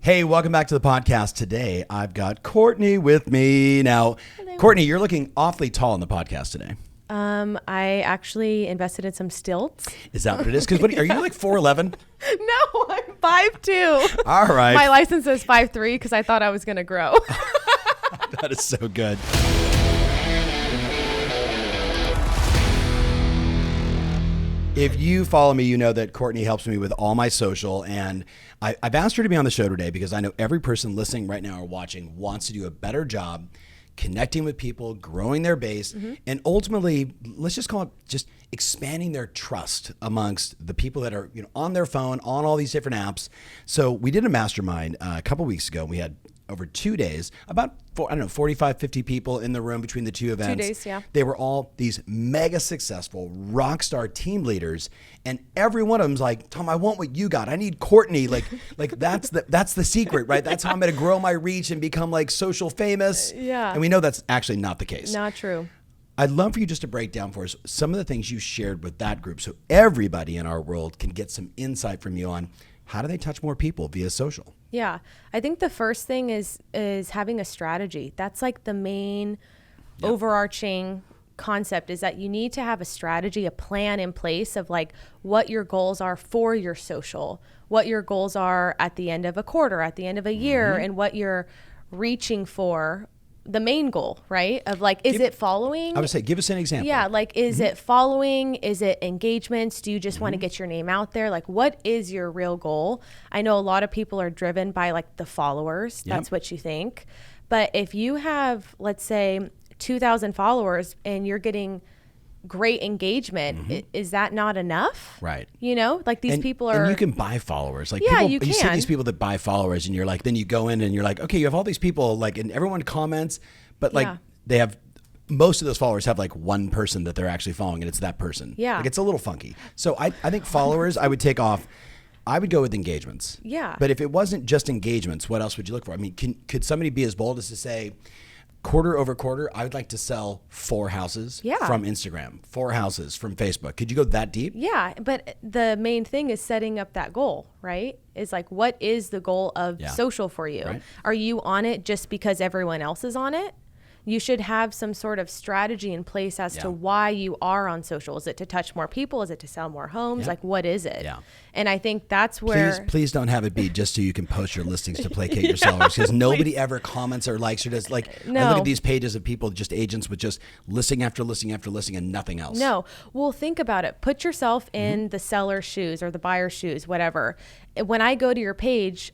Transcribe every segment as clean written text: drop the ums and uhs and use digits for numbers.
Hey, welcome back to the podcast. Today, I've got Courtney with me. Now, hello. Courtney, you're looking awfully tall in the podcast today. I actually invested in some stilts. Is that what it is? Because are you like 4'11"? No, I'm 5'2". All right. My license says 5'3" because I thought I was going to grow. That is so good. If you follow me, you know that Courtney helps me with all my social, and I've asked her to be on the show today because I know every person listening right now or watching wants to do a better job connecting with people, growing their base, and ultimately, let's just call it just expanding their trust amongst the people that are on their phone, on all these different apps. So we did a mastermind a couple weeks ago. We had over 2 days, about 45, 50 people in the room between the two events. 2 days, yeah. They were all these mega successful rock star team leaders, and every one of them's like, Tom, I want what you got. I need Courtney. Like that's the secret, right? That's how I'm going to grow my reach and become like social famous. Yeah. And we know that's actually not the case. Not true. I'd love for you just to break down for us some of the things you shared with that group so everybody in our world can get some insight from you on how do they touch more people via social. Yeah. I think the first thing is having a strategy. That's like the main overarching concept, is that you need to have a strategy, a plan in place of like what your goals are for your social, what your goals are at the end of a quarter, at the end of a year, and what you're reaching for. The main goal, right? Of like, is it following? I would say, give us an example. Yeah. Like, is it following? Is it engagements? Do you just want to get your name out there? Like, what is your real goal? I know a lot of people are driven by like the followers. That's what you think. But if you have, let's say 2,000 followers and you're getting great engagement, is that not enough? Right. Like these people are. And you can buy followers. Like you see can. these people that buy followers, and you're like, then you go in and you're like, okay, you have all these people, like, and everyone comments, but like they have, most of those followers have like one person that they're actually following, and it's that person. Yeah. Like it's a little funky. So I think followers, I would take off. I would go with engagements. Yeah. But if it wasn't just engagements, what else would you look for? I mean, could somebody be as bold as to say, quarter over quarter, I would like to sell 4 houses from Instagram, 4 houses from Facebook. Could you go that deep? Yeah, but the main thing is setting up that goal, right? Is like, what is the goal of social for you? Right. Are you on it just because everyone else is on it? You should have some sort of strategy in place as to why you are on social. Is it to touch more people? Is it to sell more homes? Like, what is it? Yeah. And I think that's where... Please don't have it be just so you can post your listings to placate your sellers, because nobody ever comments or likes or does. Like, I look at these pages of people, just agents with just listing after listing after listing and nothing else. No. Well, think about it. Put yourself in the seller's shoes or the buyer's shoes, whatever. When I go to your page,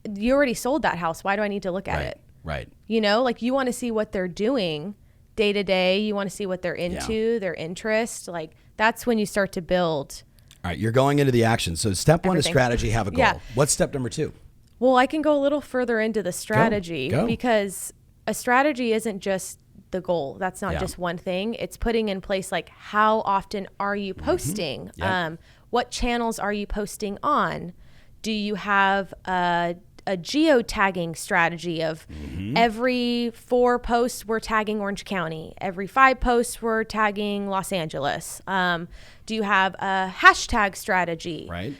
you already sold that house. Why do I need to look at it? Right. Like you want to see what they're doing day to day. You want to see what they're into, their interest. Like that's when you start to build. All right. You're going into the action. So step 1 is strategy, have a goal. Yeah. What's step number 2? Well, I can go a little further into the strategy because a strategy isn't just the goal. That's not just one thing. It's putting in place, like, how often are you posting? What channels are you posting on? Do you have a geo-tagging strategy of every 4 posts we're tagging Orange County, every 5 posts we're tagging Los Angeles? Do you have a hashtag strategy? Right.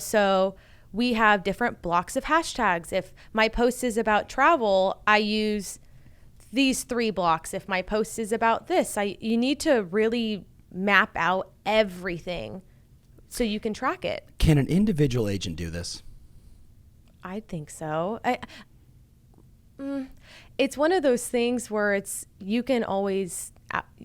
So we have different blocks of hashtags. If my post is about travel, I use these 3 blocks. If my post is about this, you need to really map out everything so you can track it. Can an individual agent do this? I think so. It's one of those things where you can always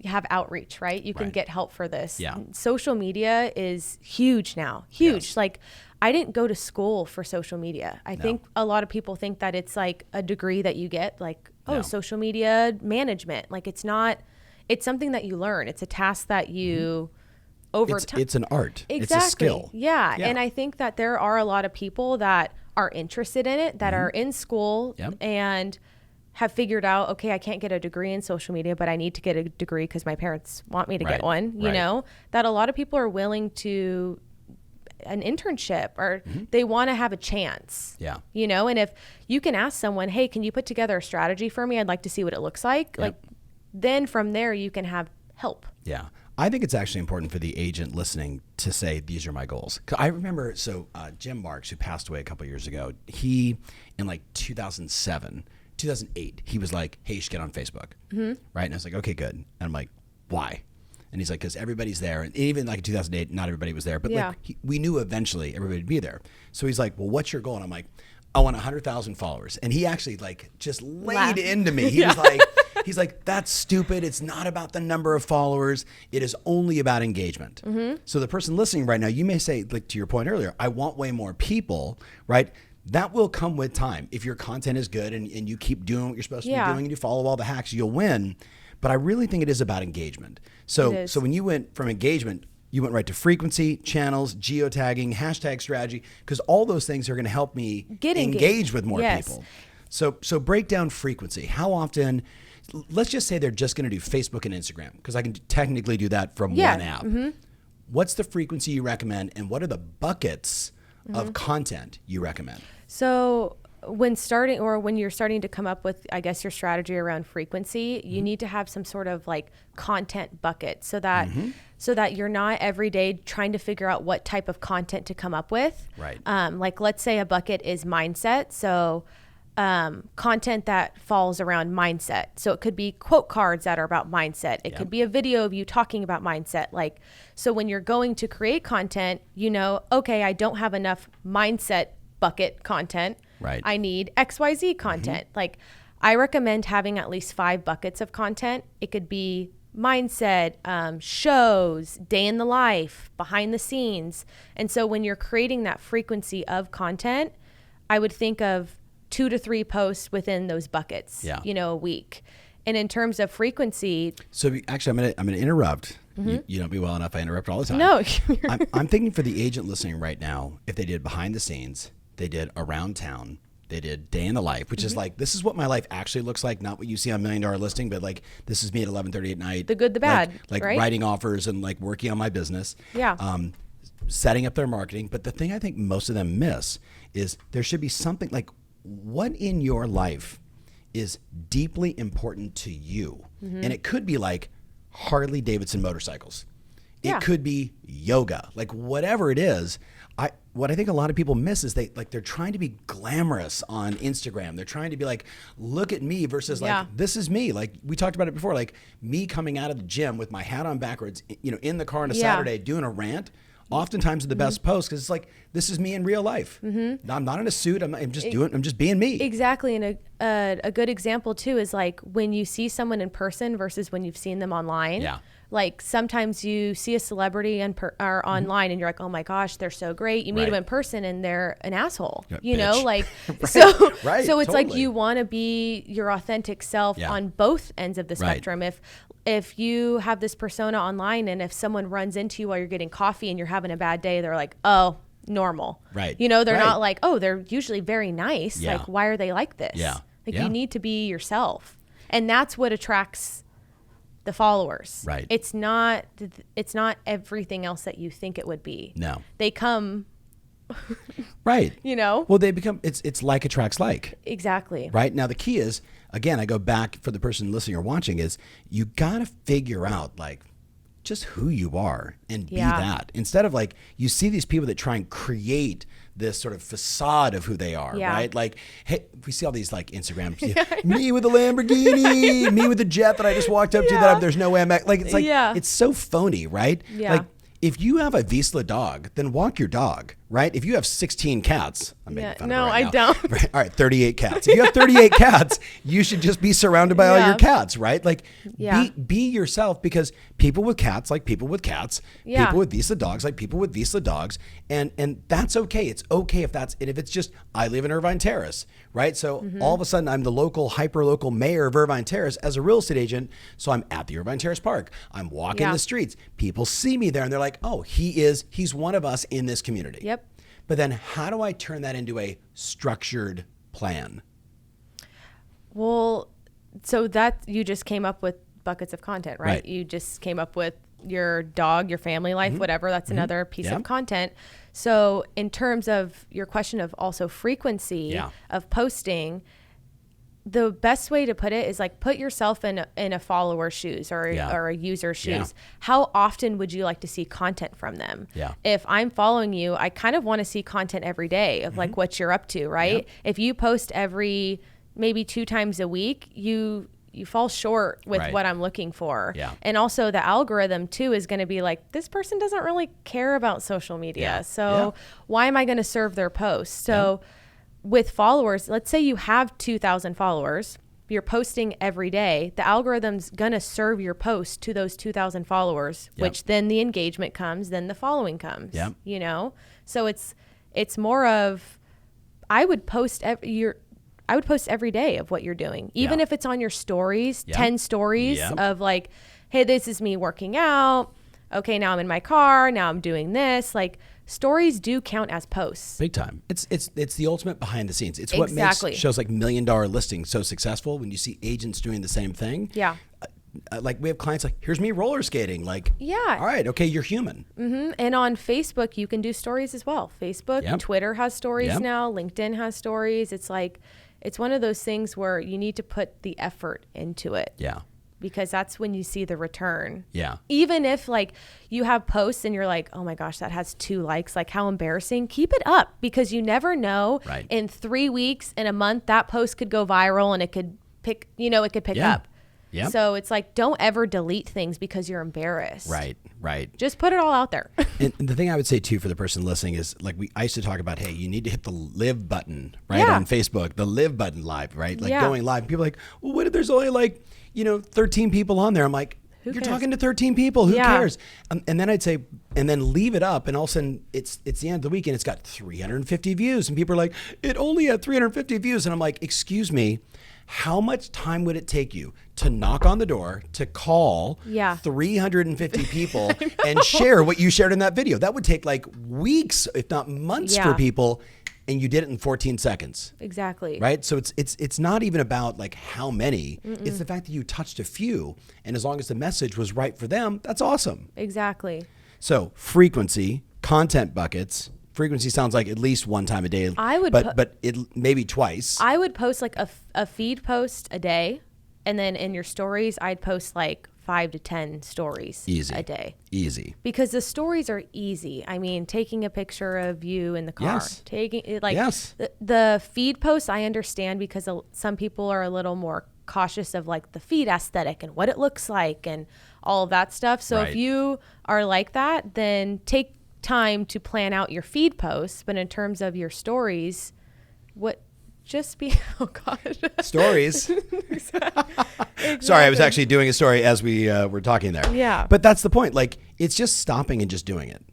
have outreach, right? You can get help for this. Yeah. Social media is huge now. Huge. Yes. Like, I didn't go to school for social media. I think a lot of people think that it's like a degree that you get, like, social media management. Like, it's not. It's something that you learn. It's a task that you over time. It's an art. Exactly. It's a skill. Yeah. And I think that there are a lot of people that are interested in it, that are in school and have figured out, okay, I can't get a degree in social media, but I need to get a degree because my parents want me to get one, you know, that a lot of people are willing to an internship or they want to have a chance, and if you can ask someone, hey, can you put together a strategy for me? I'd like to see what it looks like. Like, then from there you can have help. Yeah. I think it's actually important for the agent listening to say, these are my goals. 'Cause I remember, Jim Marks, who passed away a couple years ago, he, in like 2008, he was like, hey, you should get on Facebook. Right? And I was like, okay, good. And I'm like, why? And he's like, because everybody's there. And even like in 2008, not everybody was there. But like, we knew eventually everybody would be there. So he's like, well, what's your goal? And I'm like, I want 100,000 followers. And he actually like just laid into me. He was like, he's like, that's stupid. It's not about the number of followers. It is only about engagement. So the person listening right now, you may say, like to your point earlier, I want way more people, right? That will come with time. If your content is good and you keep doing what you're supposed to be doing and you follow all the hacks, you'll win. But I really think it is about engagement. So when you went from engagement, you went right to frequency, channels, geotagging, hashtag strategy, because all those things are going to help me engage with more people. So break down frequency. How often, let's just say they're just going to do Facebook and Instagram, because I can technically do that from one app. What's the frequency you recommend, and what are the buckets of content you recommend? So when you're starting to come up with, I guess, your strategy around frequency, you need to have some sort of like content bucket so that you're not every day trying to figure out what type of content to come up with. Right. Like let's say a bucket is mindset. So content that falls around mindset. So it could be quote cards that are about mindset. It could be a video of you talking about mindset. Like, so when you're going to create content, you know, okay, I don't have enough mindset bucket content. Right. I need XYZ content. Like, I recommend having at least 5 buckets of content. It could be mindset, shows, day in the life, behind the scenes. And so when you're creating that frequency of content, I would think of 2 to 3 posts within those buckets, you know, a week. And in terms of frequency. So actually, I'm going to interrupt. You know me well enough. I interrupt all the time. No. I'm thinking for the agent listening right now, if they did behind the scenes, they did around town, they did day in the life, which is like, this is what my life actually looks like. Not what you see on $1 Million Listing, but like, this is me at 11:30 at night. The good, the bad, like right? writing offers and like working on my business. Setting up their marketing. But the thing I think most of them miss is there should be something like, what in your life is deeply important to you? And it could be like Harley Davidson motorcycles. It could be yoga, like whatever it is. What I think a lot of people miss is they're trying to be glamorous on Instagram. They're trying to be like, look at me versus like, this is me. Like we talked about it before, like me coming out of the gym with my hat on backwards, you know, in the car on a Saturday doing a rant. Oftentimes the best post, because it's like, this is me in real life. I'm not in a suit. I'm just being me. Exactly. And a good example too is like when you see someone in person versus when you've seen them online. Like sometimes you see a celebrity or online and you're like, oh my gosh, they're so great. You meet them in person and they're an asshole, you know, like, so it's like you want to be your authentic self on both ends of the spectrum. If you have this persona online and if someone runs into you while you're getting coffee and you're having a bad day, they're like, oh, normal. You know, they're not like, oh, they're usually very nice. Like, why are they like this? Like you need to be yourself. And that's what attracts the followers. It's not everything else that you think it would be. No. They come You know? Well, they become it's like attracts like. Exactly. Right? Now the key is, again, I go back for the person listening or watching, is you got to figure out like just who you are and be that. Instead of like, you see these people that try and create this sort of facade of who they are, right? Like, hey, we see all these like Instagrams, me with a Lamborghini, me with a jet that I just walked up to that there's no MX. Like, it's like, it's so phony, right? Like, if you have a Vizsla dog, then walk your dog, right? If you have 16 cats, I'm making fun of it right now. Don't. Right, all right, 38 cats. If you have 38 cats, you should just be surrounded by all your cats, right? Like, be yourself, because people with cats like people with cats. People with Vizsla dogs like people with Vizsla dogs. And that's okay. It's okay if it's just, I live in Irvine Terrace, right? So all of a sudden I'm the hyper-local mayor of Irvine Terrace as a real estate agent. So I'm at the Irvine Terrace Park. I'm walking the streets. People see me there and they're like, oh, he's one of us in this community. Yep. But then how do I turn that into a structured plan? Well, so that you just came up with buckets of content, right? You just came up with your dog, your family life, whatever. That's another piece of content. So in terms of your question of also frequency of posting, the best way to put it is like, put yourself in a follower's shoes or a user's shoes. Yeah. How often would you like to see content from them? Yeah. If I'm following you, I kind of want to see content every day of like what you're up to, right? Yeah. If you post maybe 2 times a week, you fall short with what I'm looking for. Yeah. And also the algorithm too is going to be like, this person doesn't really care about social media. Yeah. So why am I going to serve their post? So with followers, let's say you have 2,000 followers, you're posting every day, the algorithm's going to serve your post to those 2,000 followers, which then the engagement comes, then the following comes, you know? So it's more of, I would post every day of what you're doing, even if it's on your stories, 10 stories of like, hey, this is me working out. Okay, now I'm in my car. Now I'm doing this. Like, stories do count as posts. Big time. It's the ultimate behind the scenes. It's what makes shows like $1 Million Listings so successful, when you see agents doing the same thing. Yeah. Like, we have clients like, here's me roller skating. Like, all right, okay, you're human. Mm-hmm. And on Facebook, you can do stories as well. Facebook, Twitter has stories now. LinkedIn has stories. It's like, it's one of those things where you need to put the effort into it. Yeah. Because that's when you see the return. Yeah. Even if like you have posts and you're like, oh my gosh, that has 2 likes, like how embarrassing. Keep it up, because you never know. Right. In 3 weeks, in a month, that post could go viral and it could pick up. Yeah. So it's like, don't ever delete things because you're embarrassed. Right. Just put it all out there. And the thing I would say too for the person listening is, like, I used to talk about, hey, you need to hit the live button, right? On Facebook, the live button live, right? Like going live. People are like, well, what if there's only like, 13 people on there? I'm like, you're talking to 13 people. Who cares? And then I'd say, and then leave it up, and all of a sudden it's the end of the week and it's got 350 views, and people are like, it only had 350 views, and I'm like, excuse me, how much time would it take you to knock on the door, to call 350 people and share what you shared in that video? That would take like weeks, if not months, for people. And you did it in 14 seconds. Exactly. Right? So it's not even about like how many. It's the fact that you touched a few, and as long as the message was right for them, that's awesome. Exactly. So frequency, content buckets. Frequency sounds like at least 1 time a day. But it maybe twice. I would post like a feed post a day, and then in your stories, I'd post like 5 to 10 stories a day. Easy. Because the stories are easy. I mean, taking a picture of you in the car, taking it like the feed posts, I understand, because some people are a little more cautious of like the feed aesthetic and what it looks like and all of that stuff. So if you are like that, then take time to plan out your feed posts. But in terms of your stories, just be, oh gosh. Stories. Exactly. Sorry, I was actually doing a story as we were talking there. Yeah. But that's the point. Like, it's just stopping and just doing it.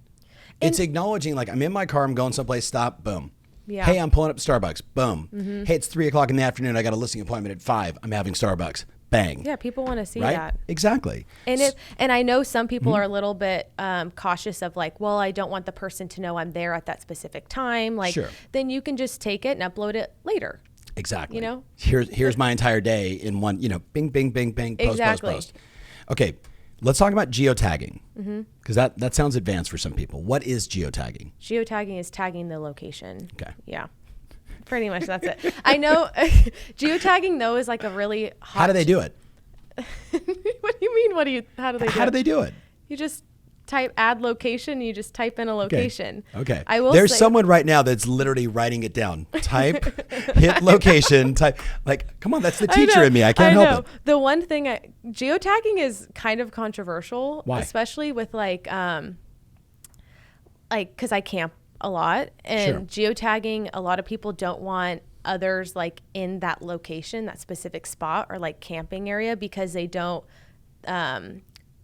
It's acknowledging, like, I'm in my car, I'm going someplace, stop, boom. Yeah. Hey, I'm pulling up Starbucks, boom. Hey, it's 3:00 in the afternoon, I got a listing appointment at 5, I'm having Starbucks, bang. Yeah, people want to see that. Exactly. And I know some people are a little bit cautious of like, well, I don't want the person to know I'm there at that specific time. Like, then you can just take it and upload it later. Exactly. Here's my entire day in one, bing, bing, bing, bing, post, post. Okay, let's talk about geotagging, because that sounds advanced for some people. What is geotagging? Geotagging is tagging the location. Okay. Yeah. Pretty much that's it. I know geotagging though is like a really hot. How do they do it? What do you mean? How do they do it? You just add location. You just type in a location. Okay. There's someone right now that's literally writing it down. Type, hit location, type. Like, come on, that's the teacher in me. I can't help it. The one thing, geotagging is kind of controversial. Why? Especially with because I camp a lot, and geotagging, a lot of people don't want others like in that location, that specific spot or like camping area, because they don't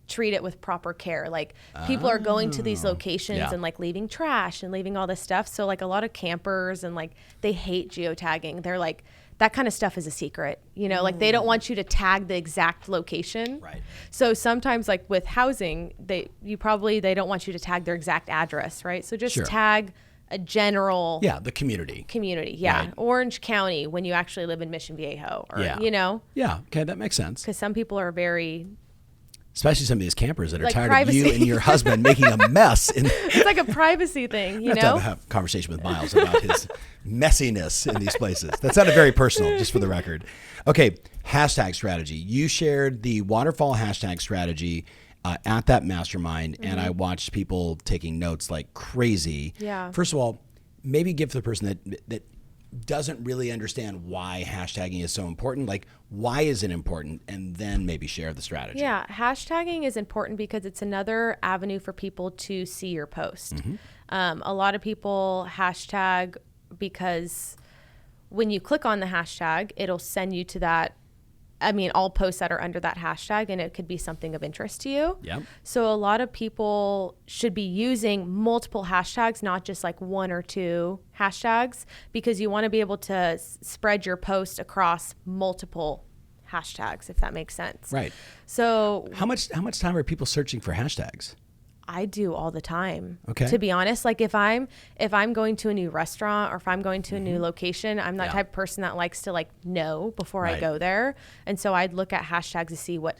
treat it with proper care. Like, people are going to these locations and like leaving trash and leaving all this stuff. So like a lot of campers and like they hate geotagging. They're like, that kind of stuff is a secret, like they don't want you to tag the exact location. Right. So sometimes like with housing, they don't want you to tag their exact address, right? So just tag a general. Yeah, the community. Yeah. Right. Orange County when you actually live in Mission Viejo, or, Yeah, okay, that makes sense. Because some people are very Especially some of these campers that are like tired privacy. of you and your husband making a mess. It's like a privacy thing, you know? Have a conversation with Miles about his messiness in these places. That sounded very personal, just for the record. Okay, hashtag strategy. You shared the waterfall hashtag strategy at that mastermind, and I watched people taking notes like crazy. Yeah. First of all, maybe give the person that doesn't really understand why hashtagging is so important, like why is it important, and then maybe share the strategy. Yeah, hashtagging is important because it's another avenue for people to see your post. A lot of people hashtag because when you click on the hashtag, it'll send you to that. I mean, all posts that are under that hashtag, and it could be something of interest to you. Yep. So a lot of people should be using multiple hashtags, not just like one or two hashtags, because you want to be able to spread your post across multiple hashtags, if that makes sense. Right. So how much time are people searching for hashtags? I do all the time. Okay. To be honest, like if I'm going to a new restaurant or if I'm going to a new location, I'm that type of person that likes to like know before I go there. And so I'd look at hashtags to see what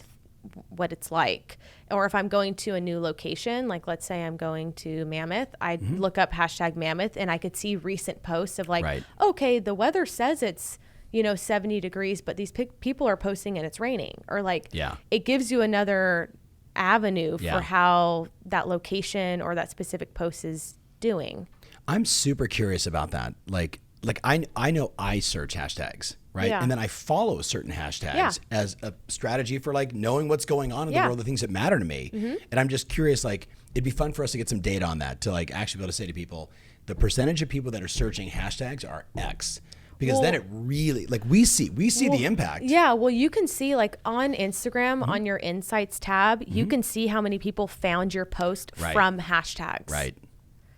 it's like. Or if I'm going to a new location, like let's say I'm going to Mammoth, I'd look up hashtag Mammoth and I could see recent posts of like, okay, the weather says it's 70 degrees, but these people are posting and it's raining, or like it gives you another avenue for how that location or that specific post is doing. I'm super curious about that. Like I know I search hashtags, right? Yeah. And then I follow certain hashtags as a strategy for like knowing what's going on in the world, the things that matter to me. And I'm just curious, like it'd be fun for us to get some data on that to like actually be able to say to people, the percentage of people that are searching hashtags are X. Because then it really, like we see the impact. Yeah, well, you can see like on Instagram, on your Insights tab, you can see how many people found your post from hashtags. Right.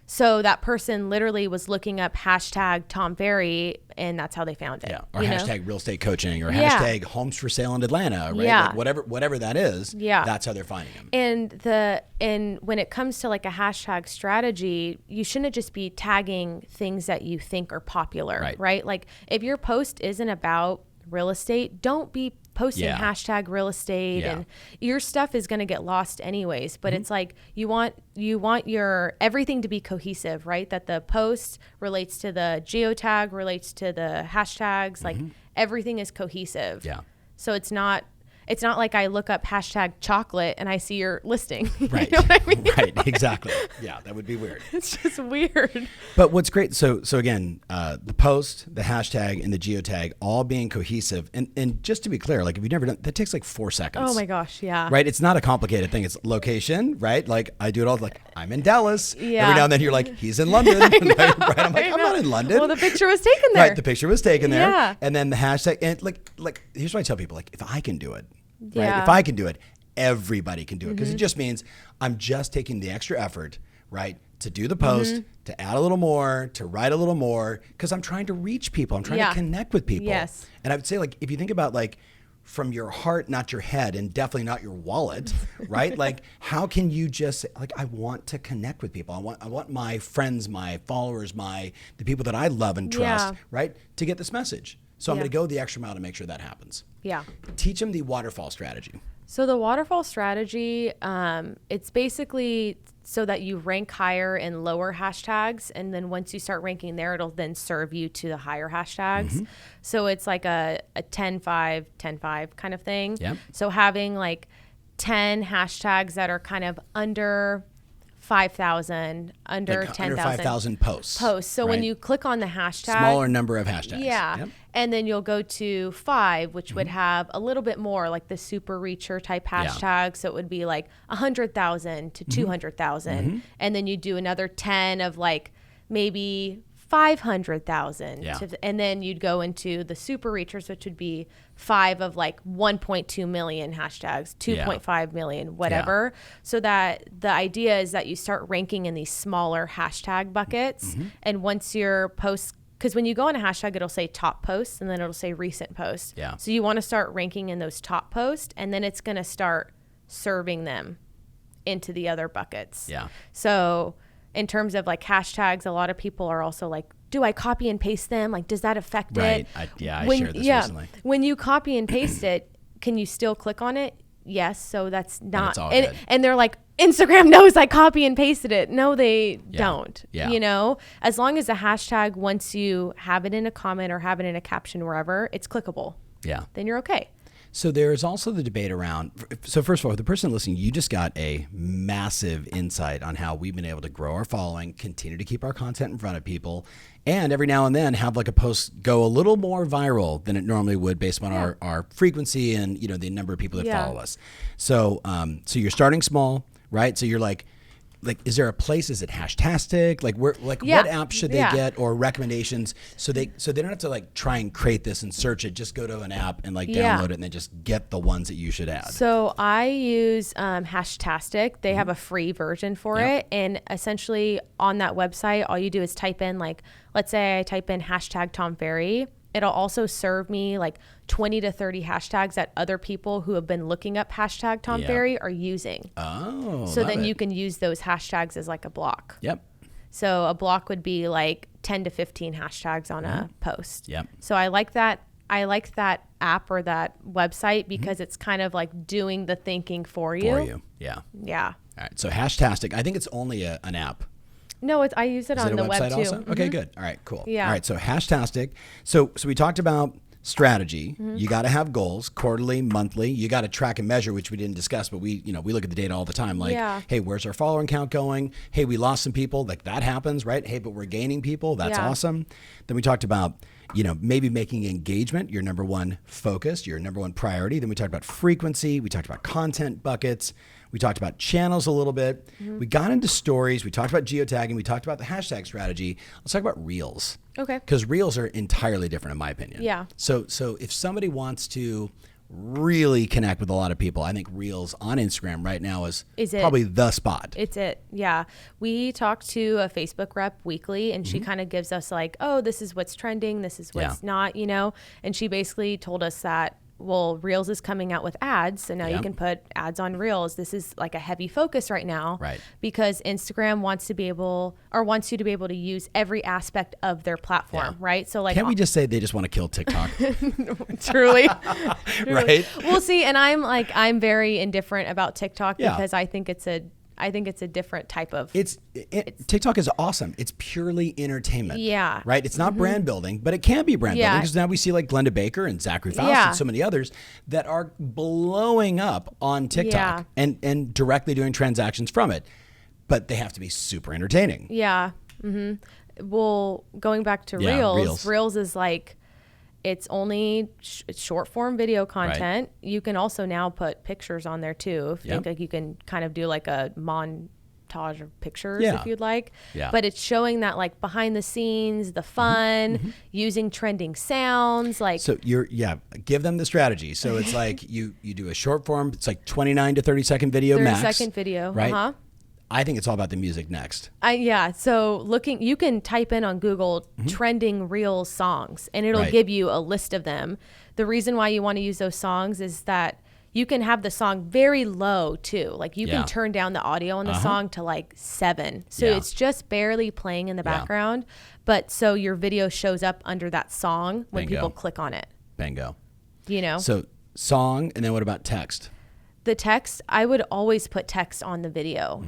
So that person literally was looking up hashtag Tom Ferry, and that's how they found it. Yeah, or hashtag real estate coaching, or hashtag homes for sale in Atlanta, right? Yeah. Like whatever that is, that's how they're finding them. And when it comes to like a hashtag strategy, you shouldn't just be tagging things that you think are popular, right? Like if your post isn't about real estate, don't be posting hashtag real estate and your stuff is going to get lost anyways. But it's like you want your everything to be cohesive, right? That the post relates to the geotag, relates to the hashtags, like everything is cohesive. Yeah. So it's not like I look up hashtag chocolate and I see your listing. Right. You know what I mean? Right. Exactly. Yeah. That would be weird. It's just weird. But what's great. So again, the post, the hashtag, and the geotag all being cohesive. And just to be clear, like if you've never done, that takes like 4 seconds. Oh my gosh. Yeah. Right. It's not a complicated thing. It's location, right? Like I do it all like I'm in Dallas. Yeah. Every now and then you're like, he's in London. Right. I'm like, I'm not in London. Well, the picture was taken there. Right. The picture was taken there. Yeah. And then the hashtag, and like here's what I tell people, like if I can do it, right? If I can do it, everybody can do it, because it just means I'm just taking the extra effort, right, to do the post, to add a little more, to write a little more, because I'm trying to reach people. I'm trying to connect with people. Yes. And I would say, like, if you think about like from your heart, not your head, and definitely not your wallet, right? Like, how can you just say, like, I want to connect with people. I want my friends, my followers, the people that I love and trust, right, to get this message. So I'm going to go the extra mile to make sure that happens. Yeah. Teach them the waterfall strategy. So the waterfall strategy, it's basically so that you rank higher in lower hashtags. And then once you start ranking there, it'll then serve you to the higher hashtags. So it's like a 10-5, 10-5 kind of thing. Yep. So having like 10 hashtags that are kind of under 5,000, under like 10,000. Under 5,000 posts. So when you click on the hashtag. Smaller number of hashtags. Yeah. Yep. And then you'll go to 5, which would have a little bit more like the super reacher type hashtag. Yeah. So it would be like 100,000 to 200,000. And then you do another 10 of like maybe 500,000. Yeah. And then you'd go into the super reachers, which would be 5 of like 1.2 million hashtags, 2.5 million, whatever. So that the idea is that you start ranking in these smaller hashtag buckets. And once your posts, because when you go on a hashtag, it'll say top posts and then it'll say recent posts. Yeah. So you want to start ranking in those top posts, and then it's going to start serving them into the other buckets. Yeah. So in terms of like hashtags, a lot of people are also like, do I copy and paste them? Like, does that affect it? I shared this recently. When you copy and paste it, can you still click on it? yes. So that's not, and they're like, Instagram knows I copy and pasted it. No, they don't. Yeah. You know, as long as the hashtag, once you have it in a comment or have it in a caption, wherever, it's clickable. Yeah. Then you're okay. So there's also the debate around, so first of all, the person listening, you just got a massive insight on how we've been able to grow our following, continue to keep our content in front of people, and every now and then have like a post go a little more viral than it normally would based on our frequency and, you know, the number of people that follow us. So, so you're starting small, right? So you're like, is there a place? Is it hashtastic? Like what app should they get, or recommendations? So they don't have to like try and create this and search it. Just go to an app and like download it and then just get the ones that you should add. So I use hashtastic. They have a free version for it. And essentially on that website, all you do is type in, like, let's say I type in hashtag Tom Ferry. It'll also serve me like 20 to 30 hashtags that other people who have been looking up hashtag Tom Ferry are using. Oh, so then you can use those hashtags as like a block. Yep. So a block would be like 10 to 15 hashtags on a post. Yep. So I like that. I like that app or that website because it's kind of like doing the thinking for you. Yeah. Yeah. All right. So hashtastic, I think it's only an app. No, I use it on the web too. Also? Okay, good. All right, cool. Yeah. All right, so hashtastic. So we talked about strategy. You got to have goals, quarterly, monthly. You got to track and measure, which we didn't discuss, but we look at the data all the time. Like, hey, where's our following count going? Hey, we lost some people. Like that happens, right? Hey, but we're gaining people. That's awesome. Then we talked about, maybe making engagement your number one focus, your number one priority. Then we talked about frequency. We talked about content buckets. We talked about channels a little bit. We got into stories. We talked about geotagging. We talked about the hashtag strategy. Let's talk about reels. Okay. Because reels are entirely different in my opinion. Yeah. So if somebody wants to really connect with a lot of people, I think reels on Instagram right now is probably the spot. It's it. Yeah. We talk to a Facebook rep weekly and she kind of gives us like, oh, this is what's trending. This is what's not, and she basically told us that, well, Reels is coming out with ads. So now you can put ads on Reels. This is like a heavy focus right now. Right. Because Instagram wants you to be able to use every aspect of their platform. Right. So like, can't we just say they just want to kill TikTok? Truly. Right. Well, see, and I'm very indifferent about TikTok because I think it's a different type of. TikTok is awesome. It's purely entertainment. Yeah. Right. It's not brand building, but it can be brand building because now we see like Glenda Baker and Zachary Faust and so many others that are blowing up on TikTok and directly doing transactions from it, but they have to be super entertaining. Yeah. Well, going back to Reels is like. It's only short form video content. Right. You can also now put pictures on there too. If you think like you can kind of do like a montage of pictures if you'd like. Yeah. But it's showing that like behind the scenes, the fun, using trending sounds. Like so give them the strategy. So it's like you do a short form. It's like 29 to 30 second video max. 30-second video. Right. I think it's all about the music next. So you can type in on Google trending Reels songs and it'll give you a list of them. The reason why you want to use those songs is that you can have the song very low too. Like you can turn down the audio on the song to like 7. So it's just barely playing in the background. But so your video shows up under that song when people click on it. Bingo. So song, and then what about text? The text, I would always put text on the video.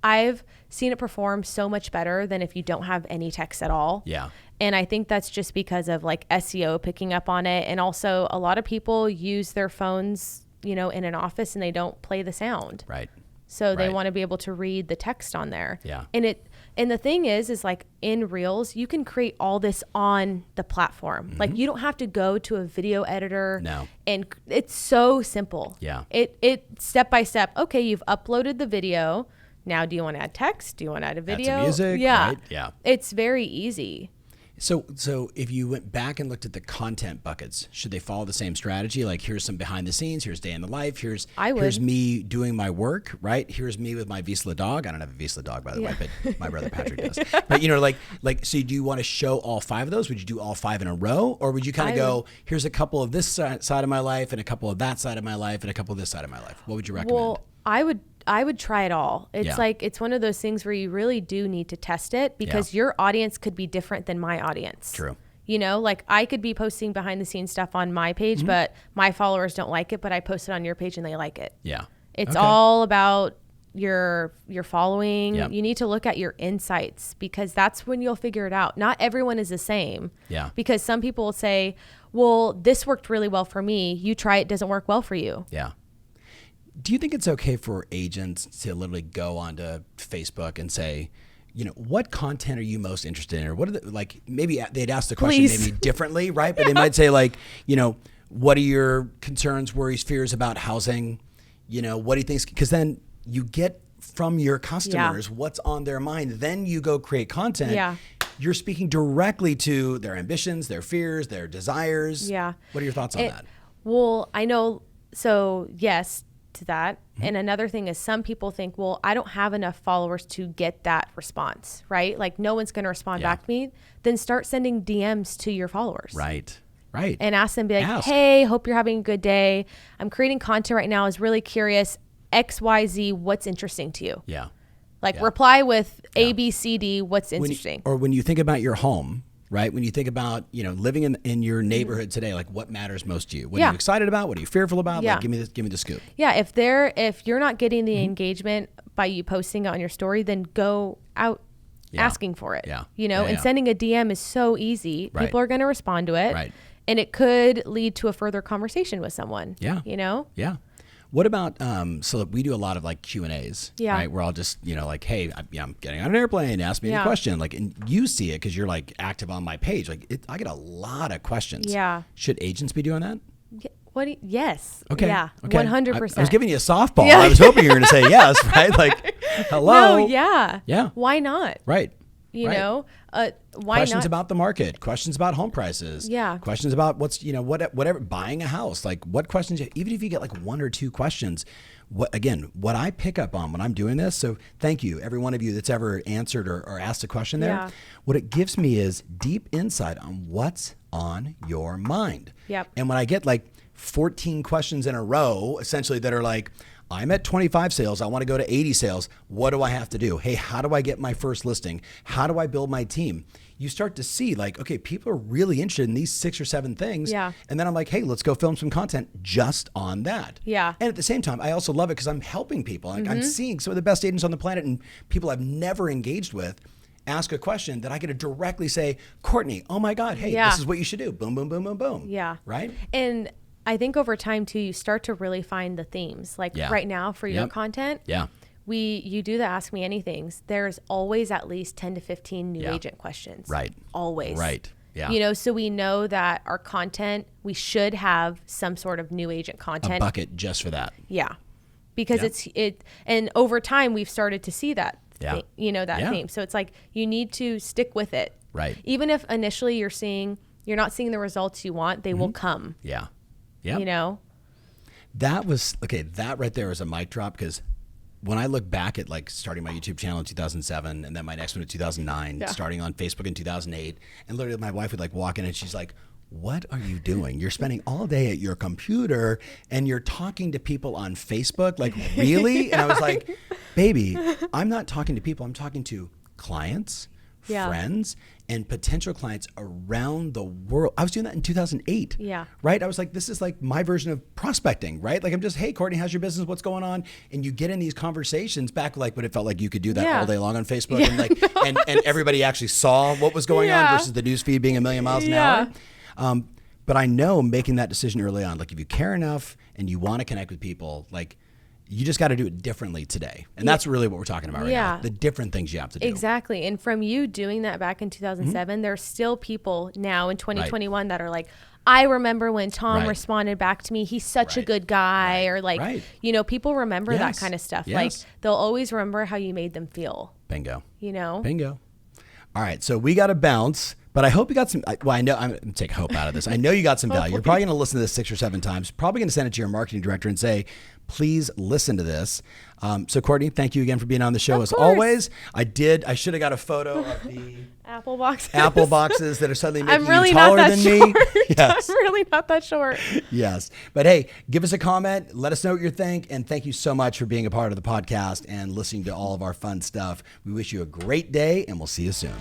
I've seen it perform so much better than if you don't have any text at all. Yeah. And I think that's just because of like SEO picking up on it. And also a lot of people use their phones, in an office and they don't play the sound. Right. So they want to be able to read the text on there. Yeah. And the thing is like in Reels, you can create all this on the platform. Like you don't have to go to a video editor. No. And it's so simple. Yeah. It step by step. Okay, you've uploaded the video. Now, do you want to add text? Do you want to add a video? Add some music. Yeah. Right? Yeah. It's very easy. So if you went back and looked at the content buckets, should they follow the same strategy? Like here's some behind the scenes, here's day in the life, here's me doing my work, right? Here's me with my Vizsla dog. I don't have a Vizsla dog, by the way, but my brother Patrick does. But so do you want to show all 5 of those? Would you do all 5 in a row? Or would you kind of go, here's a couple of this side of my life and a couple of that side of my life and a couple of this side of my life? What would you recommend? Well, I would try it all. It's like, it's one of those things where you really do need to test it because your audience could be different than my audience. True. You know, like I could be posting behind the scenes stuff on my page, but my followers don't like it, but I post it on your page and they like it. Yeah. It's all about your following. Yep. You need to look at your insights because that's when you'll figure it out. Not everyone is the same. Yeah. Because some people will say, well, this worked really well for me. You try it, doesn't work well for you. Yeah. Do you think it's okay for agents to literally go onto Facebook and say, you know, what content are you most interested in? Or what are the, like, maybe they'd ask the question maybe differently, right? But they might say like, you know, what are your concerns, worries, fears about housing? You know, what do you think? Because then you get from your customers what's on their mind. Then you go create content. Yeah. You're speaking directly to their ambitions, their fears, their desires. Yeah. What are your thoughts on that? Well, I know. So yes, to that. And another thing is some people think, well, I don't have enough followers to get that response, right? Like no one's going to respond back to me. Then start sending DMs to your followers. Right. And ask them, be like, hey, hope you're having a good day. I'm creating content right now. I was really curious. XYZ, what's interesting to you? Yeah. Like reply with A, B, C, D, what's interesting. When you think about your home, right? When you think about, you know, living in your neighborhood today, like what matters most to you? What are you excited about? What are you fearful about? Like, give me the scoop. Yeah. If you're not getting the engagement by you posting it on your story, then go out asking for it. Yeah. You know, and sending a DM is so easy. Right. People are going to respond to it. Right. And it could lead to a further conversation with someone. Yeah. You know? Yeah. What about, so we do a lot of like Q&As, right? Where I'll just, you know, like, hey, I'm getting on an airplane, ask me a question. Like, and you see it because you're like active on my page. Like I get a lot of questions. Yeah. Should agents be doing that? Yes. Okay. Yeah. Okay. 100%. I was giving you a softball. Yeah. I was hoping you were going to say yes, right? Like, hello. No, yeah. Yeah. Why not? Right. You know, why questions not? about the market, questions about home prices, questions about what's, you know, whatever, buying a house, like what questions, even if you get like one or two questions, what I pick up on when I'm doing this. So thank you, every one of you that's ever answered or asked a question there. Yeah. What it gives me is deep insight on what's on your mind. Yep. And when I get like 14 questions in a row, essentially that are like, I'm at 25 sales. I want to go to 80 sales. What do I have to do? Hey, how do I get my first listing? How do I build my team? You start to see like, okay, people are really interested in these 6 or 7 things. Yeah. And then I'm like, hey, let's go film some content just on that. Yeah. And at the same time, I also love it because I'm helping people. Like I'm seeing some of the best agents on the planet and people I've never engaged with ask a question that I get to directly say, Courtney, oh my God, hey, this is what you should do. Boom, boom, boom, boom, boom. Yeah. Right? And I think over time too, you start to really find the themes. Like right now for your content, you do the Ask Me Anythings. There's always at least 10 to 15 new agent questions. Right. Always. Right. Yeah. You know, so we know that our content, we should have some sort of new agent content. A bucket just for that. Yeah. Because and over time we've started to see that, theme. So it's like, you need to stick with it. Right. Even if initially you're not seeing the results you want, they will come. Yeah. Yeah. You know, that right there is a mic drop because when I look back at like starting my YouTube channel in 2007 and then my next one in 2009, starting on Facebook in 2008, and literally my wife would like walk in and she's like, what are you doing? You're spending all day at your computer and you're talking to people on Facebook? Like, really? And I was like, baby, I'm not talking to people. I'm talking to clients, friends, and potential clients around the world. I was doing that in 2008. Yeah. Right? I was like, this is like my version of prospecting, right? Like I'm just, hey, Courtney, how's your business? What's going on? And you get in these conversations back like when it felt like you could do that all day long on Facebook and like, and everybody actually saw what was going on versus the news feed being a million miles an hour. But I know making that decision early on, like if you care enough and you want to connect with people, like you just got to do it differently today. And that's really what we're talking about right now. The different things you have to do. Exactly. And from you doing that back in 2007, there's still people now in 2021 that are like, I remember when Tom responded back to me, he's such a good guy. Or like, you know, people remember that kind of stuff. Like they'll always remember how you made them feel. Bingo. You know? Bingo. All right. So we got to bounce. But I hope you got some, well, I know, I'm going to take hope out of this. I know you got some value. You're probably going to listen to this 6 or 7 times, probably going to send it to your marketing director and say, please listen to this. So Courtney, thank you again for being on the show as always. I should have got a photo of the apple boxes that are suddenly making you taller than me. Yes. I'm really not that short. Yes. But hey, give us a comment. Let us know what you think. And thank you so much for being a part of the podcast and listening to all of our fun stuff. We wish you a great day and we'll see you soon.